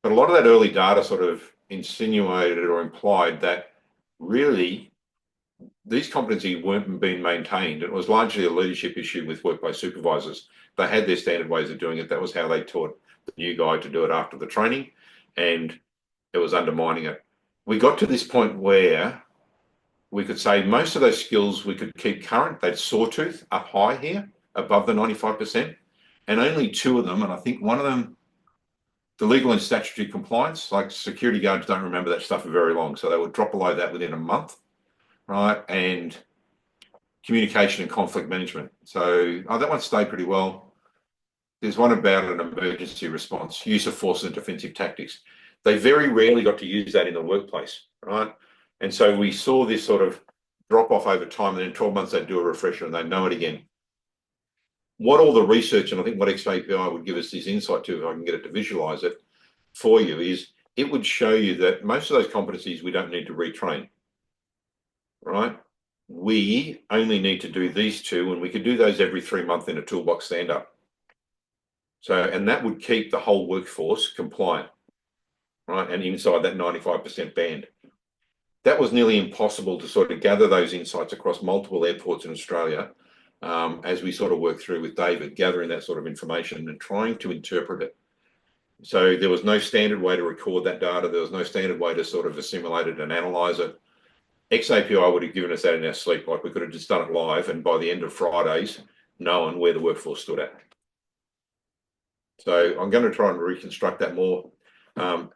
But a lot of that early data sort of insinuated or implied that really these competencies weren't being maintained. It was largely a leadership issue with workplace supervisors. They had their standard ways of doing it. That was how they taught the new guy to do it after the training, and it was undermining it. We got to this point where we could say most of those skills we could keep current. They'd sawtooth up high here, above the 95%, and only 2 of them, and I think one of them, the legal and statutory compliance, like security guards don't remember that stuff for very long, so they would drop below that within a month, right? And communication and conflict management. So that one stayed pretty well. There's one about an emergency response, use of force and defensive tactics. They very rarely got to use that in the workplace, right? And so we saw this sort of drop off over time, and then in 12 months they'd do a refresher and they'd know it again. What all the research, and I think what xAPI would give us this insight to, if I can get it to visualize it for you, is it would show you that most of those competencies we don't need to retrain, right? We only need to do these 2, and we could do those every 3 months in a toolbox stand-up. So, and that would keep the whole workforce compliant, right? And inside that 95% band. That was nearly impossible to sort of gather those insights across multiple airports in Australia, as we sort of work through with David, gathering that sort of information and trying to interpret it. So there was no standard way to record that data. There was no standard way to sort of assimilate it and analyze it. xAPI would have given us that in our sleep. Like we could have just done it live, and by the end of Fridays, known where the workforce stood at. So I'm going to try and reconstruct that more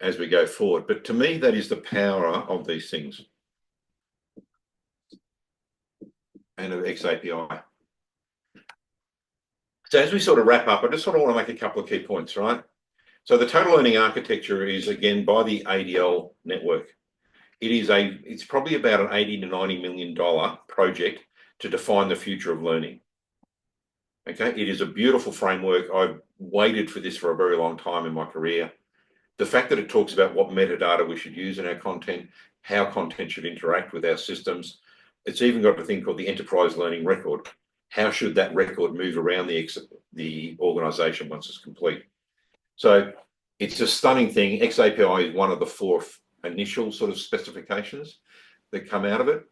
as we go forward. But to me, that is the power of these things and of xAPI. So as we sort of wrap up, I just sort of want to make a couple of key points, right? So the total learning architecture is, again, by the ADL network. It's probably about an $80 to $90 million project to define the future of learning. Okay, it is a beautiful framework. I've waited for this for a very long time in my career. The fact that it talks about what metadata we should use in our content, how content should interact with our systems. It's even got a thing called the enterprise learning record. how should that record move around the organization once it's complete. So it's a stunning thing. xAPI is one of the 4 initial sort of specifications that come out of it.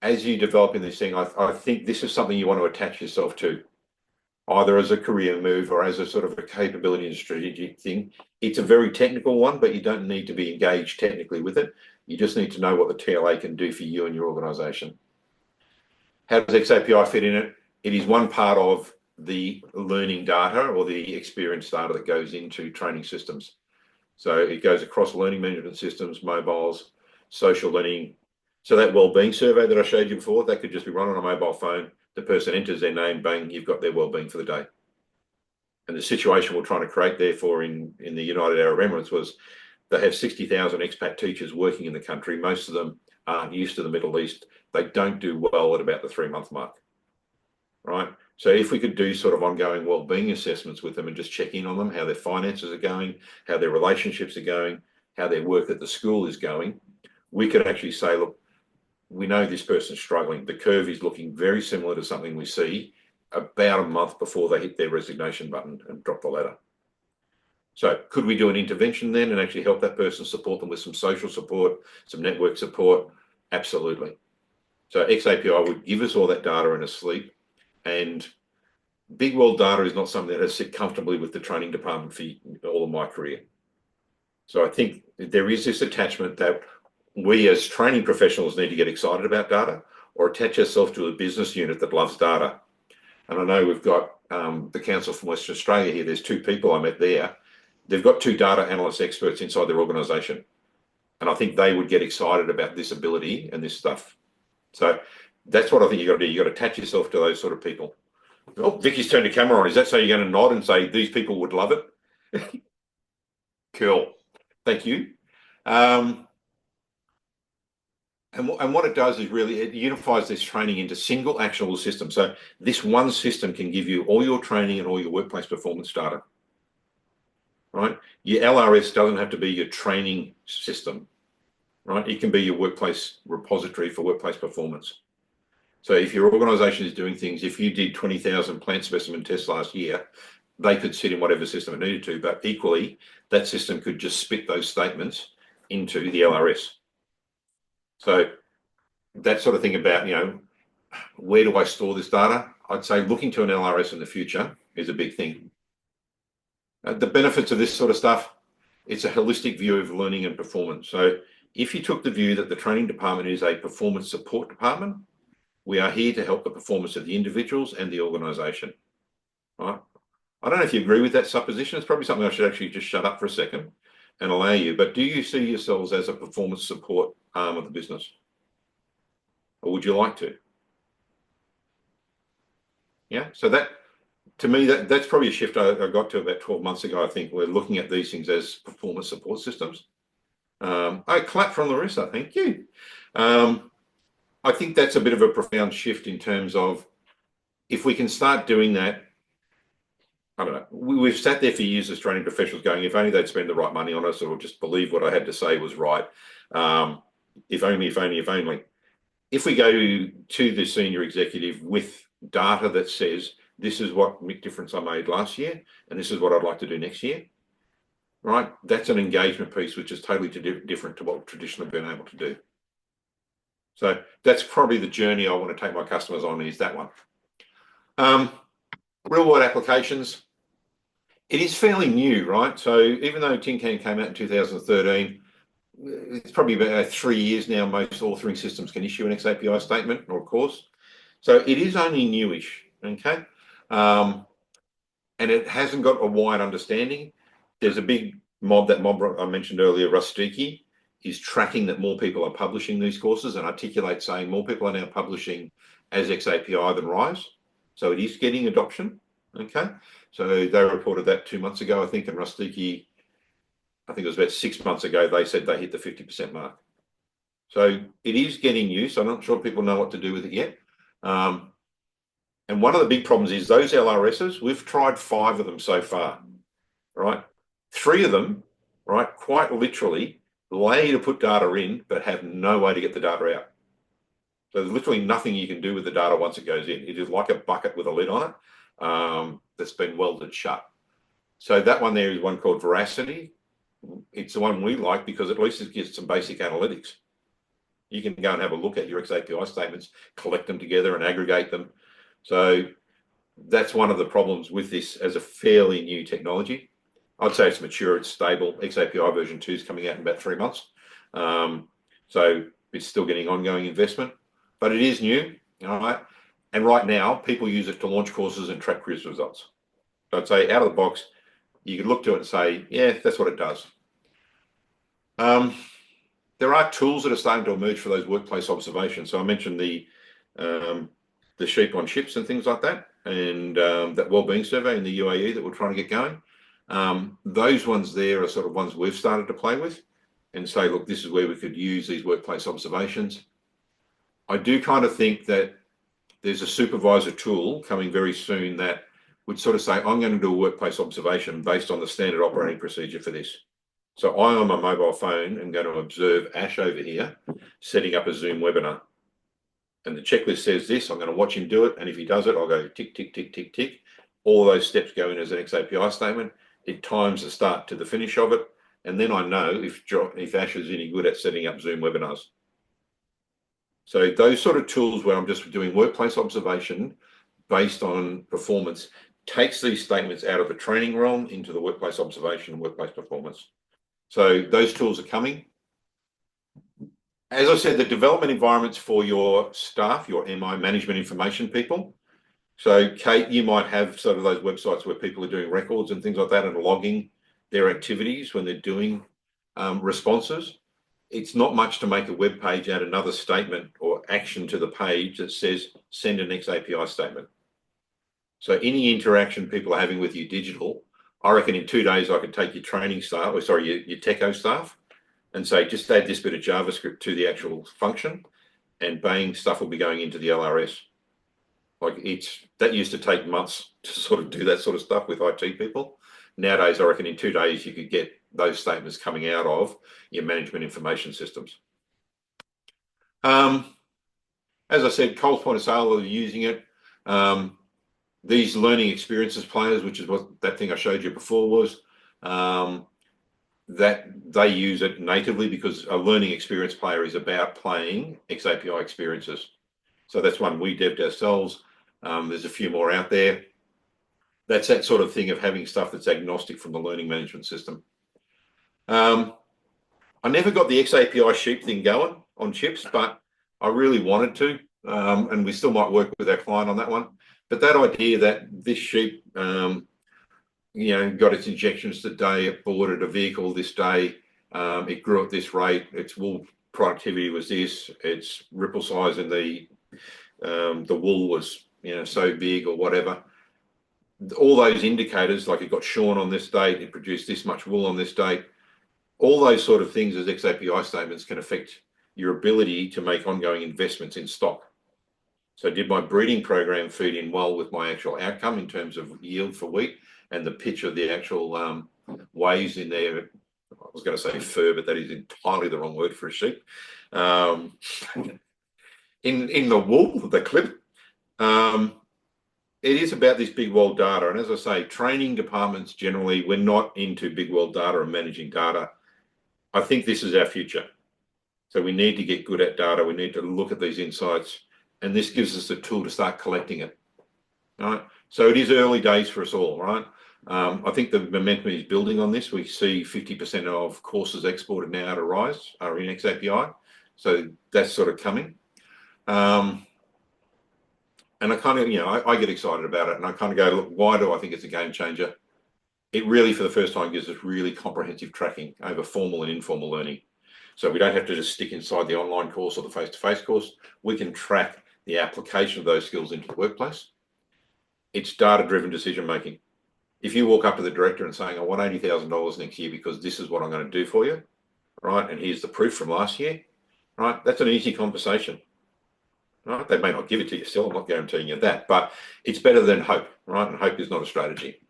As you develop in this thing, I think this is something you want to attach yourself to, either as a career move or as a sort of a capability and strategic thing. It's a very technical one, but you don't need to be engaged technically with it. You just need to know what the TLA can do for you and your organization. How does xAPI fit in it? It is one part of the learning data or the experience data that goes into training systems. So it goes across learning management systems, mobiles, social learning. So that wellbeing survey that I showed you before, that could just be run on a mobile phone. The person enters their name, bang, you've got their wellbeing for the day. And the situation we're trying to create, therefore, in the United Arab Emirates was they have 60,000 expat teachers working in the country. Most of them aren't used to the Middle East. They don't do well at about the 3-month mark, right? So if we could do sort of ongoing wellbeing assessments with them and just check in on them, how their finances are going, how their relationships are going, how their work at the school is going, we could actually say, look, we know this person's struggling. The curve is looking very similar to something we see about a month before they hit their resignation button and drop the ladder. So could we do an intervention then and actually help that person, support them with some social support, some network support? Absolutely. So xAPI would give us all that data in a sleep, and big world data is not something that has sit comfortably with the training department for all of my career. So I think there is this attachment that we as training professionals need to get excited about data or attach ourselves to a business unit that loves data. And I know we've got the Council from Western Australia here. There's 2 people I met there. They've got 2 data analyst experts inside their organisation. And I think they would get excited about this ability and this stuff. So that's what I think you've got to do. You've got to attach yourself to those sort of people. Oh, Vicky's turned the camera on. Is that so you're going to nod and say these people would love it? Cool. Thank you. And what it does is really, it unifies this training into single actionable system. So this one system can give you all your training and all your workplace performance data, right? Your LRS doesn't have to be your training system, right? It can be your workplace repository for workplace performance. So if your organization is doing things, if you did 20,000 plant specimen tests last year, they could sit in whatever system it needed to, but equally, that system could just spit those statements into the LRS. So that sort of thing about, where do I store this data? I'd say looking to an LRS in the future is a big thing. The benefits of this sort of stuff, it's a holistic view of learning and performance. So if you took the view that the training department is a performance support department, we are here to help the performance of the individuals and the organisation, right? I don't know if you agree with that supposition. It's probably something I should actually just shut up for a second and allow you, but do you see yourselves as a performance support arm of the business? Or would you like to? Yeah, so that, to me, that's probably a shift I got to about 12 months ago. I think we're looking at these things as performance support systems. I clap from Larissa, thank you. I think that's a bit of a profound shift in terms of if we can start doing that. I don't know, we've sat there for years as training professionals going, if only they'd spend the right money on us or just believe what I had to say was right. If only, if only, if only. If we go to the senior executive with data that says, this is what difference I made last year, and this is what I'd like to do next year, right? That's an engagement piece, which is totally different to what we've traditionally been able to do. So that's probably the journey I want to take my customers on, is that one. Real world applications. It is fairly new, right? So even though Tin Can came out in 2013, it's probably about 3 years now, most authoring systems can issue an xAPI statement or course. So it is only newish, okay? And it hasn't got a wide understanding. There's a big mob, that mob I mentioned earlier, Rustiki, is tracking that more people are publishing these courses and articulate saying more people are now publishing as xAPI than RISE. So it is getting adoption, okay? So they reported that 2 months ago, I think, and Rustiki, I think it was about 6 months ago, they said they hit the 50% mark. So it is getting use. I'm not sure people know what to do with it yet. And one of the big problems is those LRSs, we've tried 5 of them so far, right? 3 of them, right, quite literally allow you to put data in, but have no way to get the data out. So there's literally nothing you can do with the data once it goes in. It is like a bucket with a lid on it that's been welded shut. So that one there is one called Veracity. It's the one we like because at least it gives some basic analytics. You can go and have a look at your xAPI statements, collect them together and aggregate them. So that's one of the problems with this as a fairly new technology. I'd say it's mature, it's stable. xAPI version 2 is coming out in about 3 months. So it's still getting ongoing investment, but it is new, all right? And right now, people use it to launch courses and track quiz results. So I'd say out of the box, you could look to it and say, yeah, that's what it does. There are tools that are starting to emerge for those workplace observations. So I mentioned the sheep on chips and things like that, and that wellbeing survey in the UAE that we're trying to get going. Those ones there are sort of ones we've started to play with and say, look, this is where we could use these workplace observations. I do kind of think that there's a supervisor tool coming very soon that would sort of say, I'm going to do a workplace observation based on the standard operating procedure for this. So I, on my mobile phone, am going to observe Ash over here, setting up a Zoom webinar. And the checklist says this, I'm going to watch him do it. And if he does it, I'll go tick, tick, tick, tick, tick. All those steps go in as an xAPI statement. It times the start to the finish of it. And then I know if Ash is any good at setting up Zoom webinars. So those sort of tools where I'm just doing workplace observation based on performance takes these statements out of the training realm into the workplace observation and workplace performance. So those tools are coming. As I said, the development environments for your staff, your MI, management information people. So Kate, you might have sort of those websites where people are doing records and things like that and logging their activities when they're doing responses. It's not much to make a web page add another statement or action to the page that says send an xAPI statement. So any interaction people are having with you digital, I reckon in 2 days I could take your training staff, or sorry, your techo staff, and say just add this bit of JavaScript to the actual function, and bang, stuff will be going into the LRS. Like that used to take months to sort of do that sort of stuff with IT people. Nowadays, I reckon in 2 days you could get those statements coming out of your management information systems. As I said, Coles Point of Sale are using it. These learning experiences players, which is what that thing I showed you before was, that they use it natively because a learning experience player is about playing xAPI experiences. So that's one we devved ourselves. There's a few more out there. That's that sort of thing of having stuff that's agnostic from the learning management system. I never got the xAPI sheep thing going on chips, but I really wanted to, and we still might work with our client on that one. But that idea that this sheep, got its injections today, it boarded a vehicle this day, it grew at this rate, its wool productivity was this, its ripple size in the wool was, so big or whatever. All those indicators, like it got shorn on this date, it produced this much wool on this date, all those sort of things as xAPI statements can affect your ability to make ongoing investments in stock. So did my breeding program feed in well with my actual outcome in terms of yield for wheat and the pitch of the actual waves in there? I was going to say fur, but that is entirely the wrong word for a sheep. In the wool, the clip, it is about this big world data. And as I say, training departments generally, we're not into big world data and managing data. I think this is our future. So we need to get good at data. We need to look at these insights. And this gives us the tool to start collecting it. All right. So it is early days for us all, right? I think the momentum is building on this. We see 50% of courses exported now to RISE are in xAPI. So that's sort of coming. And I kind of, I get excited about it and I kind of go, look, why do I think it's a game changer? It really, for the first time, gives us really comprehensive tracking over formal and informal learning. So we don't have to just stick inside the online course or the face-to-face course. We can track the application of those skills into the workplace. It's data-driven decision-making. If you walk up to the director and saying, I want $80,000 next year because this is what I'm going to do for you, right? And here's the proof from last year, right? That's an easy conversation, right? They may not give it to you still, I'm not guaranteeing you that, but it's better than hope, right? And hope is not a strategy.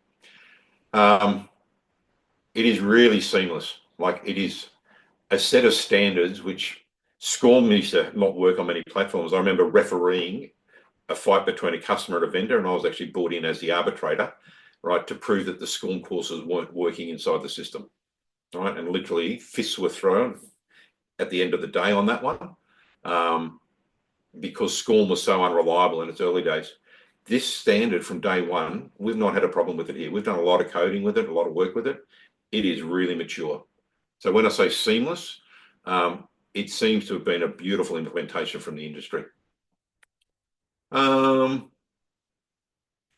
It is really seamless. Like it is a set of standards which SCORM used to not work on many platforms. I remember refereeing a fight between a customer and a vendor, and I was actually brought in as the arbitrator, right, to prove that the SCORM courses weren't working inside the system, right? And literally fists were thrown at the end of the day on that one, because SCORM was so unreliable in its early days. This standard from day one, we've not had a problem with it here. We've done a lot of coding with it, a lot of work with it. It is really mature. So when I say seamless, it seems to have been a beautiful implementation from the industry. And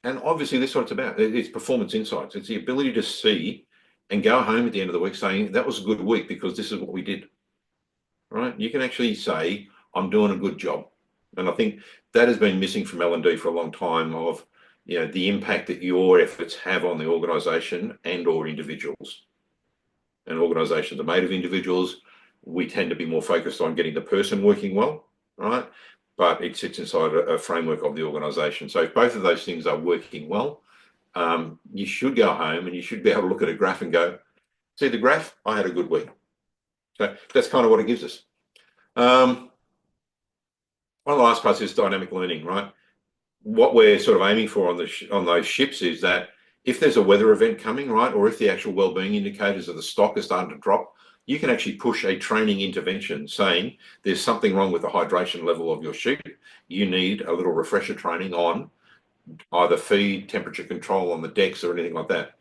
obviously this is what it's about. It's performance insights. It's the ability to see and go home at the end of the week saying, that was a good week because this is what we did, right? You can actually say, I'm doing a good job. And I think that has been missing from L&D for a long time, of, you know, the impact that your efforts have on the organisation and or individuals. And organisations are made of individuals. We tend to be more focused on getting the person working well, right? But it sits inside a framework of the organisation. So if both of those things are working well, you should go home and you should be able to look at a graph and go, see the graph? I had a good week. So that's kind of what it gives us. One of the last parts is dynamic learning, right? What we're sort of aiming for on those ships is that if there's a weather event coming, right, or if the actual wellbeing indicators of the stock are starting to drop, you can actually push a training intervention saying there's something wrong with the hydration level of your ship. You need a little refresher training on either feed, temperature control on the decks or anything like that.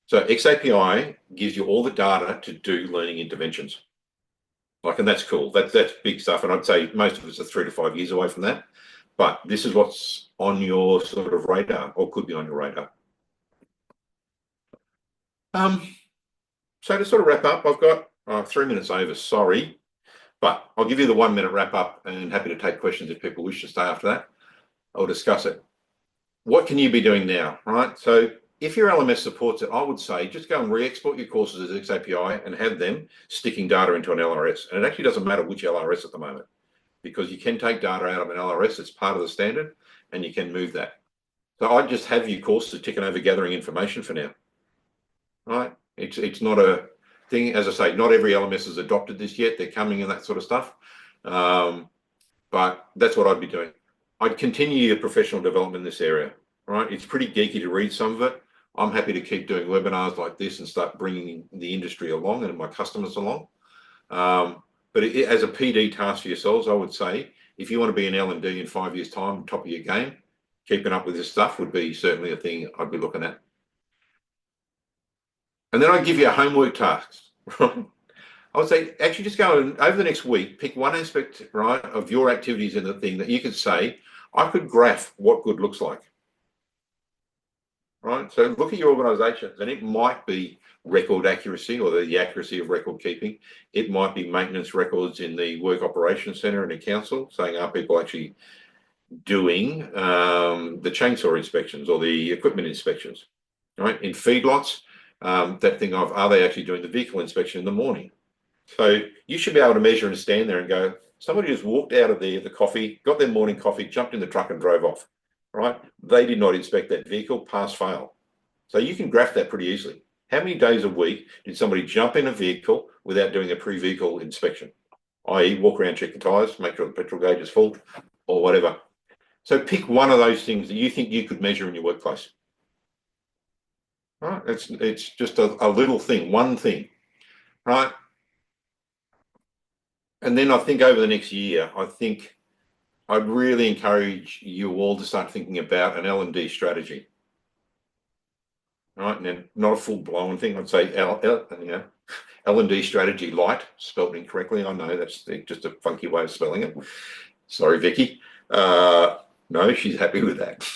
So xAPI gives you all the data to do learning interventions. Like, and that's cool. That's big stuff. And I'd say most of us are 3 to 5 years away from that. But this is what's on your sort of radar, or could be on your radar. So to sort of wrap up, I've got 3 minutes over, sorry. But I'll give you the 1 minute wrap up and happy to take questions if people wish to stay after that. I'll discuss it. What can you be doing now, right? So if your LMS supports it, I would say just go and re-export your courses as xAPI and have them sticking data into an LRS. And it actually doesn't matter which LRS at the moment, because you can take data out of an LRS, it's part of the standard, and you can move that. So I'd just have your courses ticking over gathering information for now, right? It's not a thing, as I say, not every LMS has adopted this yet. They're coming and that sort of stuff. But that's what I'd be doing. I'd continue your professional development in this area, right? It's pretty geeky to read some of it. I'm happy to keep doing webinars like this and start bringing the industry along and my customers along. But as a PD task for yourselves, I would say, if you want to be in L&D in 5 years' time, top of your game, keeping up with this stuff would be certainly a thing I'd be looking at. And then I'd give you a homework task. I would say, actually just go and over the next week, pick one aspect, right, of your activities in the thing that you could say, I could graph what good looks like. Right, so look at your organisations, and it might be record accuracy or the accuracy of record keeping. It might be maintenance records in the work operations centre in a council, saying are people actually doing the chainsaw inspections or the equipment inspections, right? In feedlots, that thing of are they actually doing the vehicle inspection in the morning? So you should be able to measure and stand there and go, somebody just walked out of there, the coffee, got their morning coffee, jumped in the truck and drove off. Right? They did not inspect that vehicle, pass, fail. So you can graph that pretty easily. How many days a week did somebody jump in a vehicle without doing a pre-vehicle inspection? i.e. walk around, check the tyres, make sure the petrol gauge is full or whatever. So pick one of those things that you think you could measure in your workplace. Right? It's just a little thing, one thing, right? And then I think over the next year, I'd really encourage you all to start thinking about an L&D strategy, right? And then not a full-blown thing. I'd say L&D strategy light, spelled incorrectly. I know that's just a funky way of spelling it. Sorry, Vicky. No, she's happy with that.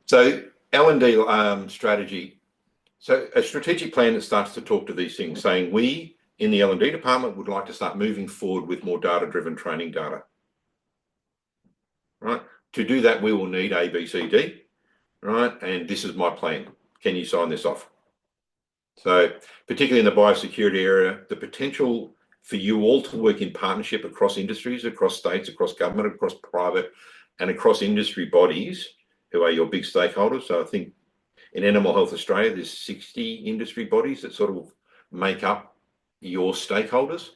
So L&D strategy. So a strategic plan that starts to talk to these things, saying we in the L&D department would like to start moving forward with more data-driven training data. Right. To do that, we will need A, B, C, D, right? And this is my plan. Can you sign this off? So particularly in the biosecurity area, the potential for you all to work in partnership across industries, across states, across government, across private, and across industry bodies who are your big stakeholders. So I think in Animal Health Australia, there's 60 industry bodies that sort of make up your stakeholders.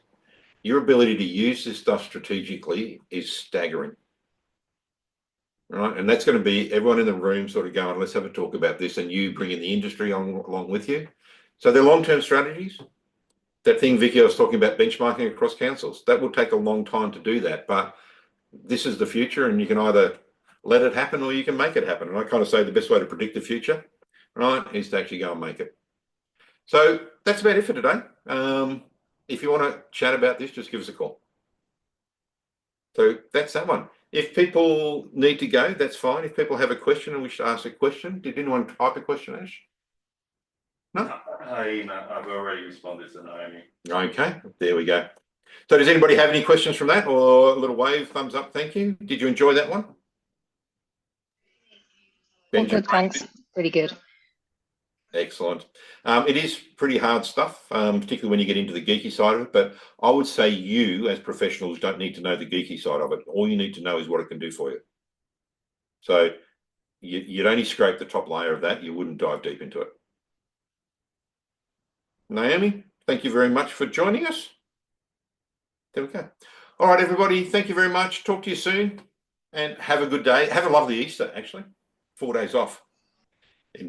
your ability to use this stuff strategically is staggering. Right, and that's going to be everyone in the room sort of going, let's have a talk about this, and you bringing the industry along with you. So they're long-term strategies. That thing, Vicky, I was talking about benchmarking across councils, that will take a long time to do that, but this is the future, and you can either let it happen or you can make it happen. And I kind of say the best way to predict the future, right, is to actually go and make it. So that's about it for today. If you want to chat about this, just give us a call. So that's that one. If people need to go, that's fine. If people have a question and wish to ask a question, did anyone type a question, Ash? No? I've already responded to Naomi. Okay, there we go. So does anybody have any questions from that, or a little wave, thumbs up, thank you? Did you enjoy that one? All good, thanks. Pretty good. Excellent. It is pretty hard stuff, particularly when you get into the geeky side of it, but I would say you as professionals don't need to know the geeky side of it. All you need to know is what it can do for you. So you'd only scrape the top layer of that. You wouldn't dive deep into it. Naomi, thank you very much for joining us. There we go. All right, everybody, thank you very much. Talk to you soon and have a good day. Have a lovely Easter, actually. 4 days off.